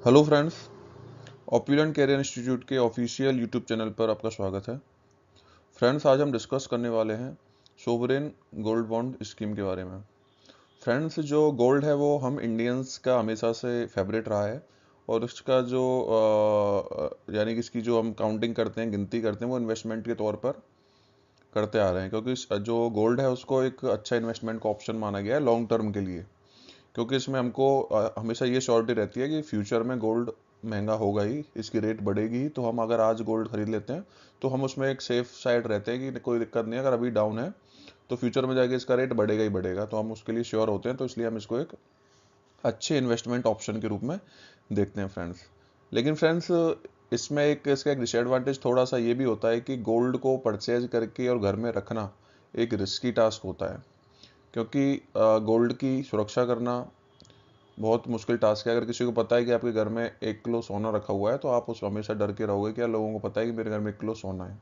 Hello friends, ऑप्युलेंट career institute के official YouTube channel पर आपका स्वागत है। फ्रेंड्स, आज हम डिस्कस करने वाले हैं सोवरेन गोल्ड बॉन्ड स्कीम के बारे में। फ्रेंड्स, जो गोल्ड है वो हम इंडियंस का हमेशा से फेवरेट रहा है और इसका जो यानी कि इसकी जो हम काउंटिंग करते हैं, गिनती करते हैं, वो इन्वेस्टमेंट के तौर पर करते आ रहे हैं, क्योंकि जो गोल्ड है उसको एक अच्छा इन्वेस्टमेंट का ऑप्शन माना गया है लॉन्ग टर्म के लिए। क्योंकि इसमें हमको हमेशा ये श्योरिटी रहती है कि फ्यूचर में गोल्ड महंगा होगा ही, इसकी रेट बढ़ेगी ही, तो हम अगर आज गोल्ड खरीद लेते हैं तो हम उसमें एक सेफ साइड रहते हैं कि कोई दिक्कत नहीं है, अगर अभी डाउन है तो फ्यूचर में जाके इसका रेट बढ़ेगा ही बढ़ेगा, तो हम उसके लिए श्योर होते हैं। तो इसलिए हम इसको एक अच्छे इन्वेस्टमेंट ऑप्शन के रूप में देखते हैं फ्रेंड्स। लेकिन फ्रेंड्स, इसमें इसका एक डिसएडवांटेज थोड़ा सा ये भी होता है कि गोल्ड को परचेज करके और घर में रखना एक रिस्की टास्क होता है, क्योंकि गोल्ड की सुरक्षा करना बहुत मुश्किल टास्क है। अगर किसी को पता है कि आपके घर में 1 किलो सोना रखा हुआ है तो आप उस हमेशा डर के रहोगे कि यार लोगों को पता है कि मेरे घर में 1 किलो सोना है।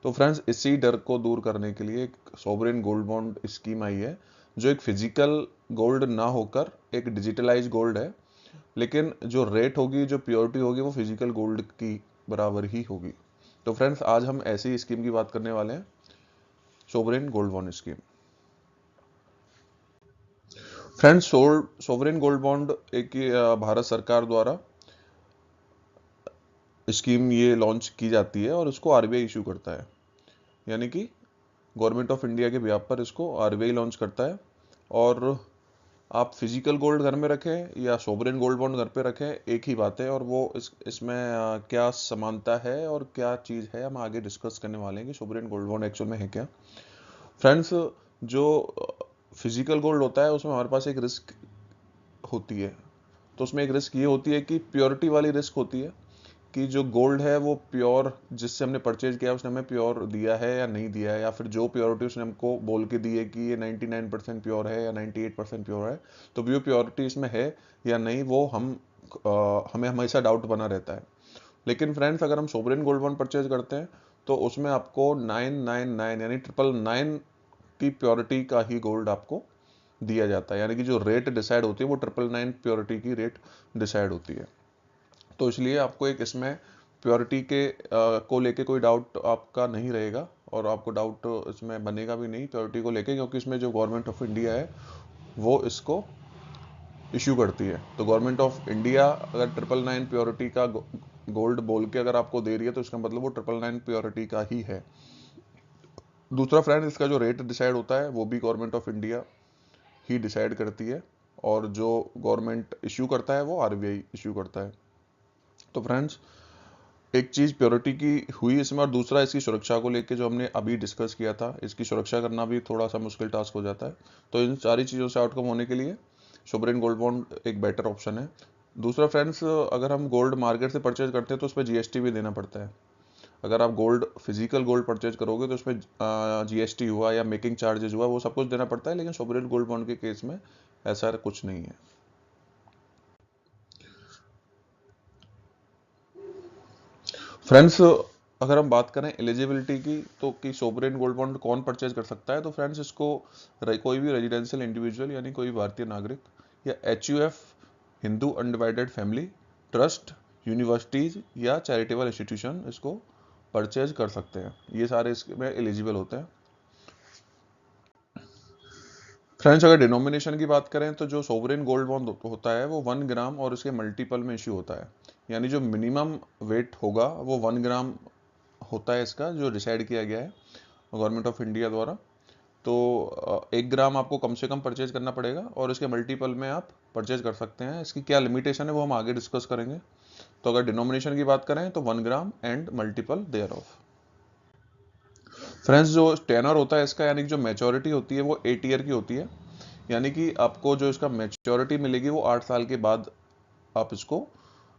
तो फ्रेंड्स, इसी डर को दूर करने के लिए एक सोवरेन गोल्ड बॉन्ड स्कीम आई है, जो एक फिजिकल गोल्ड ना होकर एक डिजिटलाइज गोल्ड है, लेकिन जो रेट होगी, जो प्योरिटी होगी, वो फिजिकल गोल्ड की बराबर ही होगी। तो फ्रेंड्स, आज हम ऐसी स्कीम की बात करने वाले हैं, sovereign gold bond scheme. Friends, sovereign gold bond एक भारत सरकार द्वारा स्कीम ये लॉन्च की जाती है और इसको आरबीआई इशू करता है, यानी कि गवर्नमेंट ऑफ इंडिया के बिहाफ पर इसको आरबीआई लॉन्च करता है। और आप फिजिकल गोल्ड घर में रखें या सोवरेन गोल्ड बॉन्ड घर पे रखें, एक ही बात है। और वो इसमें क्या समानता है और क्या चीज़ है, हम आगे डिस्कस करने वाले हैं कि सोवरेन गोल्ड बॉन्ड एक्चुअल में है क्या। फ्रेंड्स, जो फिजिकल गोल्ड होता है उसमें हमारे पास एक रिस्क होती है। तो उसमें एक रिस्क ये होती है कि प्योरिटी वाली रिस्क होती है कि जो गोल्ड है वो प्योर, जिससे हमने परचेज किया उसने हमें प्योर दिया है या नहीं दिया है, या फिर जो प्योरिटी उसने हमको बोल के दी है कि ये 99% प्योर है या 98% प्योर है, तो वो प्योरिटी इसमें है या नहीं, वो हमें हमेशा डाउट बना रहता है। लेकिन फ्रेंड्स, अगर हम सोवरेन गोल्ड बॉन्ड परचेज करते हैं तो उसमें आपको 999 यानी 999 की प्योरिटी का ही गोल्ड आपको दिया जाता है, यानी कि जो रेट डिसाइड होती है वो 999 प्योरिटी की रेट डिसाइड होती है। तो इसलिए आपको एक इसमें प्योरिटी को लेके कोई डाउट आपका नहीं रहेगा और आपको डाउट इसमें बनेगा भी नहीं प्योरिटी को लेके, क्योंकि इसमें जो गवर्नमेंट ऑफ इंडिया है वो इसको इश्यू करती है। तो गवर्नमेंट ऑफ इंडिया अगर 999 प्योरिटी का गोल्ड बोल के अगर आपको दे रही है तो इसका मतलब वो 999 प्योरिटी का ही है। दूसरा फ्रेंड, इसका जो रेट डिसाइड होता है वो भी government of India he decide करती है, और जो गवर्नमेंट इश्यू करता है वो आरबीआई इश्यू करता है। तो फ्रेंड्स, एक चीज़ प्योरिटी की हुई इसमें, और दूसरा इसकी सुरक्षा को लेके जो हमने अभी डिस्कस किया था, इसकी सुरक्षा करना भी थोड़ा सा मुश्किल टास्क हो जाता है। तो इन सारी चीज़ों से आउटकम होने के लिए सोवरेन गोल्ड बॉन्ड एक बेटर ऑप्शन है। दूसरा फ्रेंड्स, अगर हम गोल्ड मार्केट से परचेज करते हैं तो उस पर जीएसटी भी देना पड़ता है। अगर आप गोल्ड फिजिकल गोल्ड परचेज करोगे तो उसमें जीएसटी हुआ या मेकिंग चार्जेस हुआ, वो सब कुछ देना पड़ता है, लेकिन सोवरेन गोल्ड बॉन्ड के केस में ऐसा कुछ नहीं है। फ्रेंड्स, अगर हम बात करें एलिजिबिलिटी की, तो कि सोवरेन गोल्ड बॉन्ड कौन परचेज कर सकता है, तो फ्रेंड्स इसको कोई भी रेजिडेंशियल इंडिविजुअल यानी कोई भारतीय नागरिक, या HUF, Hindu undivided family, trust, universities या चैरिटेबल इंस्टीट्यूशन इसको परचेज कर सकते हैं। ये सारे इसमें एलिजिबल होते हैं। फ्रेंड्स, अगर डिनोमिनेशन की बात करें तो जो सोवरेन गोल्ड बॉन्ड होता है वो 1 ग्राम और इसके मल्टीपल में इश्यू होता है, यानी जो मिनिमम वेट होगा वो 1 ग्राम होता है इसका, जो डिसाइड किया गया है गवर्नमेंट ऑफ इंडिया द्वारा। तो 1 ग्राम आपको कम से कम परचेज करना पड़ेगा और इसके मल्टीपल में आप परचेज कर सकते हैं। इसकी क्या लिमिटेशन है वो हम आगे डिस्कस करेंगे। तो अगर डिनोमिनेशन की बात करें तो 1 gram and multiple thereof. Friends, जो टेनर होता है इसका, यानी कि जो मैच्योरिटी होती है वो 8 ईयर की होती है, यानी कि आपको जो इसका मैच्योरिटी मिलेगी वो 8 साल के बाद आप इसको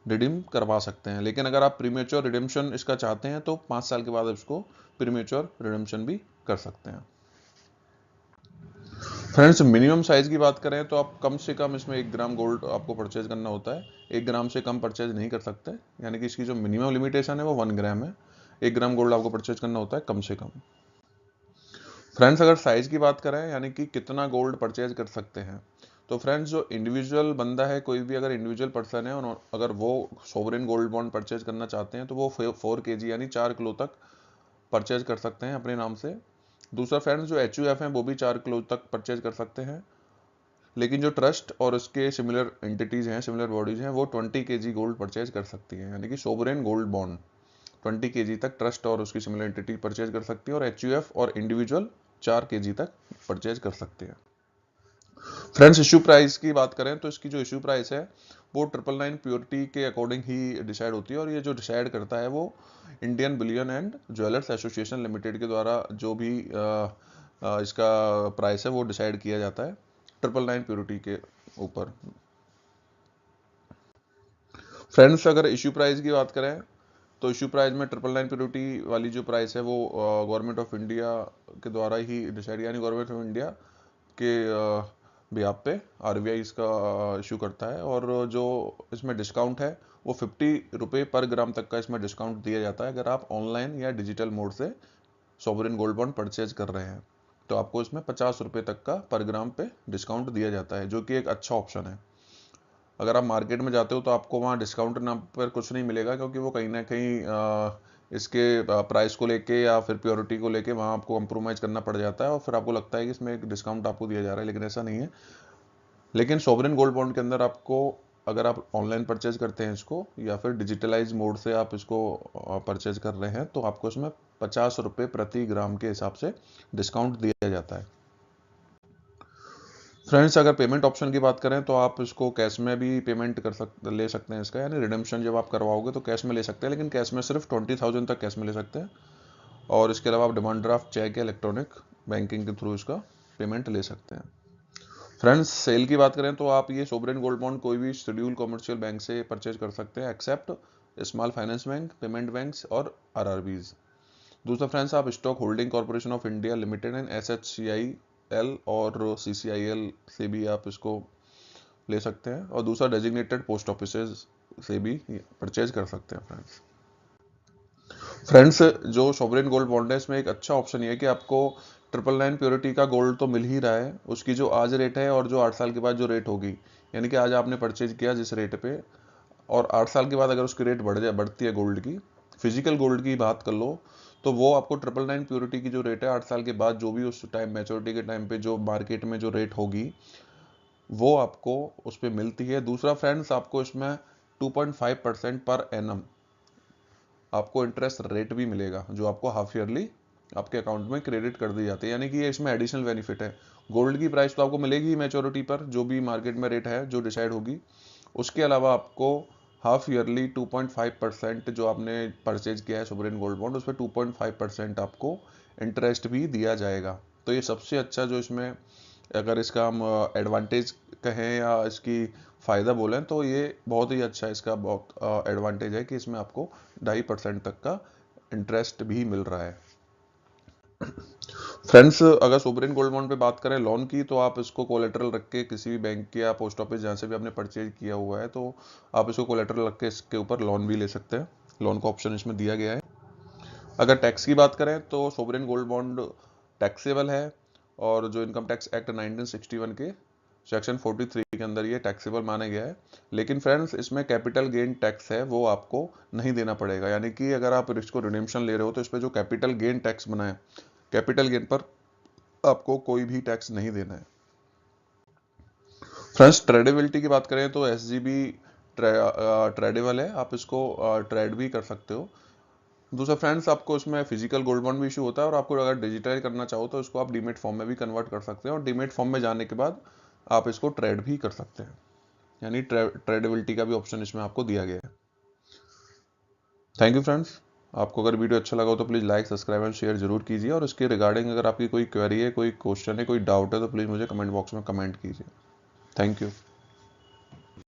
रिडीम करवा सकते हैं। लेकिन अगर आप प्रीमेच्योर रिडेम्पशन इसका चाहते हैं तो 5 साल के बाद इसको प्रीमेच्योर रिडेम्पशन भी कर सकते हैं। फ्रेंड्स, मिनिमम साइज की बात करें तो आप कम से कम इसमें 1 ग्राम गोल्ड आपको परचेज करना होता है। 1 ग्राम से कम परचेज नहीं कर सकते, यानी कि इसकी जो मिनिमम लिमिटेशन है वो 1 ग्राम है। 1 ग्राम गोल्ड आपको परचेज करना होता है कम से कम। फ्रेंड्स, अगर साइज की बात करें यानी कि कितना गोल्ड परचेज कर सकते हैं, तो फ्रेंड्स जो इंडिविजुअल बंदा है, कोई भी अगर इंडिविजुअल पर्सन है और अगर वो सोवरेन गोल्ड बॉन्ड परचेज करना चाहते हैं तो वो 4 kg यानी 4 किलो तक परचेज कर सकते हैं अपने नाम से। दूसरा फ्रेंड्स जो HUF हैं वो भी 4 किलो तक परचेज कर सकते हैं, लेकिन जो ट्रस्ट और उसके सिमिलर एंटिटीज हैं, सिमिलर बॉडीज हैं, वो 20 kg गोल्ड परचेज कर सकती हैं, यानी कि सोवरेन गोल्ड बॉन्ड 20 kg तक ट्रस्ट और उसकी सिमिलर एंटिटी परचेज कर सकती है, और HUF और इंडिविजुअल 4 kg तक परचेज कर सकते हैं। फ्रेंड्स इश्यू प्राइस की बात करें तो इसकी जो इश्यू प्राइस है वो 999 प्योरिटी के अकॉर्डिंग ही डिसाइड होती है, और ये जो डिसाइड करता है वो Indian Boolean and jewellers association limited के द्वारा जो भी इसका प्राइस है वो डिसाइड किया जाता है 999 प्योरिटी के ऊपर। फ्रेंड्स अगर इश्यू प्राइस की बात करें तो इश्यू प्राइस में 999 प्योरिटी वाली जो प्राइस है वो गवर्नमेंट ऑफ इंडिया के द्वारा ही डिसाइड, यानी गवर्नमेंट ऑफ इंडिया के बिहाफ पे RBI इसका इशू करता है, और जो इसमें डिस्काउंट है वो 50 रुपये पर ग्राम तक का इसमें डिस्काउंट दिया जाता है। अगर आप ऑनलाइन या डिजिटल मोड से सॉवरेन गोल्ड बॉन्ड परचेज कर रहे हैं तो आपको इसमें 50 रुपये तक का पर ग्राम पे डिस्काउंट दिया जाता है, जो कि एक अच्छा ऑप्शन है। अगर आप मार्केट में जाते हो तो आपको वहाँ डिस्काउंट नाम पर कुछ नहीं मिलेगा, क्योंकि वो कहीं ना कहीं इसके प्राइस को लेके या फिर प्योरिटी को लेके वहाँ आपको कंप्रोमाइज़ करना पड़ जाता है, और फिर आपको लगता है कि इसमें एक डिस्काउंट आपको दिया जा रहा है, लेकिन ऐसा नहीं है। लेकिन सोवरेन गोल्ड बॉन्ड के अंदर आपको, अगर आप ऑनलाइन परचेज करते हैं इसको या फिर डिजिटलाइज मोड से आप इसको परचेज कर रहे हैं तो आपको इसमें 50 रुपये प्रति ग्राम के हिसाब से डिस्काउंट दिया जाता है। फ्रेंड्स अगर पेमेंट ऑप्शन की बात करें तो आप इसको कैश में भी पेमेंट ले सकते हैं इसका, यानी रिडेम्पशन जब आप करवाओगे तो कैश में ले सकते हैं, लेकिन कैश में सिर्फ 20,000 तक कैश में ले सकते हैं, और इसके अलावा आप डिमांड ड्राफ्ट, चेक या इलेक्ट्रॉनिक बैंकिंग के थ्रू इसका पेमेंट ले सकते हैं। फ्रेंड्स सेल की बात करें तो आप ये सोवरेन गोल्ड बॉन्ड कोई भी शेड्यूल कमर्शियल बैंक से परचेज कर सकते हैं, except small finance bank, payment banks और RRBs। दूसरा फ्रेंड्स आप stock holding corporation of India limited and SHCIL और CCIL से भी आप इसको ले सकते हैं, और दूसरा डेजिग्नेटेड पोस्ट ऑफिस से भी परचेज कर सकते हैं। फ्रेंड्स जो सोवरेन गोल्ड बॉन्ड है इसमें एक अच्छा ऑप्शन ये है कि आपको 999 प्योरिटी का गोल्ड तो मिल ही रहा है, उसकी जो आज रेट है और जो 8 साल के बाद जो रेट होगी, यानी कि आज आपने परचेज किया जिस रेट पे, और 8 साल के बाद अगर उसकी रेट बढ़ती है गोल्ड की, फिजिकल गोल्ड की बात कर लो तो वो आपको 999 प्योरिटी की जो रेट है 8 साल के बाद जो भी उस टाइम मैच्योरिटी के टाइम पे जो मार्केट में जो रेट होगी वो आपको उस पर मिलती है। दूसरा फ्रेंड्स आपको इसमें 2.5% पर एनम आपको इंटरेस्ट रेट भी मिलेगा, जो आपको हाफ ईयरली आपके अकाउंट में क्रेडिट कर दी जाती है, यानी कि ये इसमें एडिशनल बेनिफिट है। गोल्ड की प्राइस तो आपको मिलेगी मैच्योरिटी पर जो भी मार्केट में रेट है जो डिसाइड होगी, उसके अलावा आपको हाफ ईयरली 2.5% जो आपने परचेज किया है सोवरेन गोल्ड बॉन्ड उस पर 2.5% आपको इंटरेस्ट भी दिया जाएगा। तो ये सबसे अच्छा जो इसमें, अगर इसका हम एडवांटेज कहें या इसकी फ़ायदा बोलें तो ये बहुत ही अच्छा, इसका बहुत एडवांटेज है कि इसमें आपको 2.5% तक का इंटरेस्ट भी मिल रहा है। फ्रेंड्स अगर सोवरेन गोल्ड बॉन्ड पे बात करें लोन की, तो आप इसको कोलेटरल रख के किसी भी बैंक या पोस्ट ऑफिस जहाँ से भी आपने परचेज किया हुआ है तो आप इसको कोलेटरल रख के इसके ऊपर लोन भी ले सकते हैं, लोन का ऑप्शन इसमें दिया गया है। अगर टैक्स की बात करें तो सोवरेन गोल्ड बॉन्ड टैक्सेबल है, और जो इनकम टैक्स एक्ट 1961 के सेक्शन 43 के अंदर ये टैक्सेबल माना गया है। लेकिन फ्रेंड्स इसमें कैपिटल गेन टैक्स है वो आपको नहीं देना पड़ेगा, यानी कि अगर आप इसको रिडेम्पशन ले रहे हो तो इस पर जो कैपिटल गेन टैक्स बना है, कैपिटल गेन पर आपको कोई भी टैक्स नहीं देना है। फ्रेंड्स ट्रेडेबिलिटी की बात करें तो SGB ट्रेडेबल है, आप इसको ट्रेड भी कर सकते हो। दूसरा फ्रेंड्स आपको इसमें फिजिकल गोल्ड बॉन्ड भी इशू होता है, और आपको अगर डिजिटाइज करना चाहो तो इसको आप डीमेट फॉर्म में भी कन्वर्ट कर सकते हैं, और डीमेट फॉर्म में जाने के बाद आप इसको ट्रेड भी कर सकते हैं, यानी ट्रेडेबिलिटी का भी ऑप्शन इसमें आपको दिया गया है। थैंक यू फ्रेंड्स, आपको अगर वीडियो अच्छा लगा हो तो please like, subscribe and share जरूर कीजिए, और इसके रिगार्डिंग अगर आपकी कोई क्वेरी है, कोई क्वेश्चन है, कोई डाउट है तो प्लीज़ मुझे कमेंट बॉक्स में कमेंट कीजिए। Thank you.